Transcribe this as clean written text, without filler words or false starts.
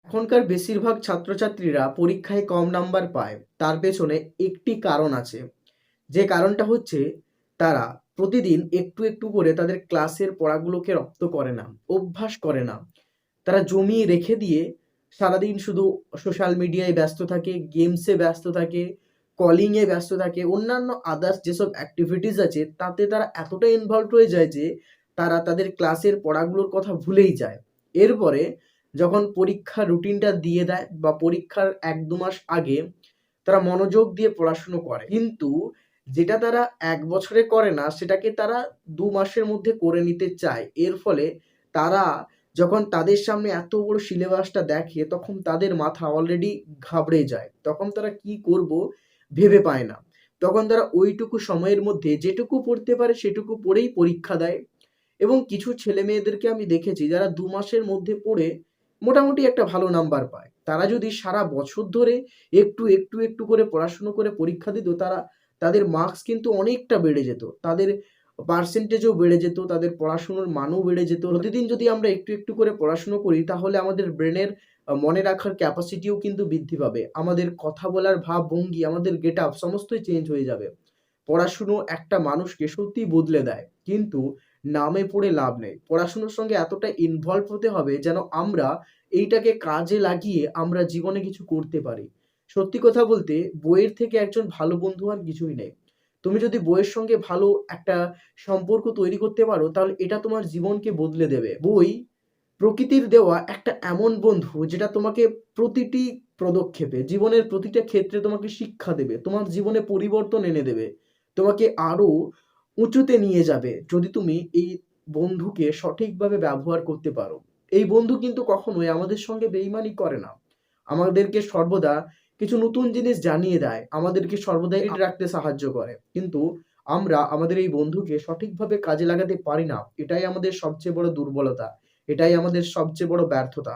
এখনকার বেশিরভাগ ছাত্রছাত্রীরা পরীক্ষায় কম নাম্বার পায়, তার পেছনে একটি কারণ আছে। যে কারণটা হচ্ছে তারা প্রতিদিন একটু একটু করে তাদের ক্লাসের পড়াগুলোকে রপ্ত করে না, অভ্যাস করে না। তারা জমিয়ে রেখে দিয়ে সারাদিন শুধু সোশ্যাল মিডিয়ায় ব্যস্ত থাকে, গেমসে ব্যস্ত থাকে, কলিংয়ে ব্যস্ত থাকে, অন্যান্য আদার্স যেসব অ্যাক্টিভিটিস আছে তাতে তারা এতটা ইনভলভড হয়ে যায় যে তারা তাদের ক্লাসের পড়াগুলোর কথা ভুলেই যায়। এরপরে যখন পরীক্ষার রুটিনটা দিয়ে দেয় বা পরীক্ষার ১-২ মাস আগে তারা মনোযোগ দিয়ে পড়াশুনো করে। কিন্তু যেটা তারা ১ বছরে করে না সেটাকে তারা ২ মাসের মধ্যে করে নিতে চায়। এর ফলে তারা যখন তাদের সামনে এত বড় সিলেবাসটা দেখে তখন তাদের মাথা অলরেডি ঘাবড়ে যায়। তখন তারা কি করব ভেবে পায় না। তখন তারা ওইটুকু সময়ের মধ্যে যেটুকু পড়তে পারে সেটুকু পড়েই পরীক্ষা দেয়। এবং কিছু ছেলেমেয়েদেরকে আমি দেখেছি যারা ২ মাসের মধ্যে পড়ে মোটামুটি একটা ভালো নাম্বার পায়। তারা যদি সারা বছর ধরে একটু করে পড়াশুনো করে পরীক্ষা দিত, তাদের মার্কস কিন্তু অনেকটা বেড়ে যেত। তাদের পার্সেন্টেজও বেড়ে যেত, তাদের পড়াশুনোর মানও বেড়ে যেত। প্রতিদিন যদি আমরা একটু করে পড়াশুনো করি তাহলে আমাদের ব্রেনের মনে রাখার ক্যাপাসিটিও কিন্তু বৃদ্ধি পাবে। আমাদের কথা বলার ভাবভঙ্গি, আমাদের গেটআপ সমস্তই চেঞ্জ হয়ে যাবে। পড়াশুনো একটা মানুষকে সত্যিই বদলে দেয়। কিন্তু নামে পড়ে লাভ নেই। পড়াশুনোর সঙ্গে এতটা ইনভলভ হতে হবে যেন আমরা এইটাকে কাজে লাগিয়ে আমরা জীবনে কিছু করতে পারি। সত্যি কথা বলতে বইয়ের থেকে একজন ভালো বন্ধু আর কিছুই নেই। তুমি যদি বইয়ের সঙ্গে ভালো একটা সম্পর্ক তৈরি করতে পারো তাহলে এটা তোমার জীবনকে বদলে দেবে। বই প্রকৃতির দেওয়া একটা এমন বন্ধু যেটা তোমাকে প্রতিটি পদক্ষেপে, জীবনের প্রতিটা ক্ষেত্রে তোমাকে শিক্ষা দেবে, তোমার জীবনে পরিবর্তন এনে দেবে, তোমাকে আরো উঁচুতে নিয়ে যাবে যদি তুমি এই বন্ধুকে সঠিকভাবে ব্যবহার করতে পারো। এই বন্ধু কিন্তু কখনোই আমাদের সঙ্গে বেইমানি করে না, আমাদেরকে সর্বদা কিছু নতুন জিনিস জানিয়ে দেয়, আমাদেরকে সর্বদাই রাখতে সাহায্য করে। কিন্তু আমরা আমাদের এই বন্ধুকে সঠিকভাবে কাজে লাগাতে পারি না, এটাই আমাদের সবচেয়ে বড় দুর্বলতা, এটাই আমাদের সবচেয়ে বড় ব্যর্থতা।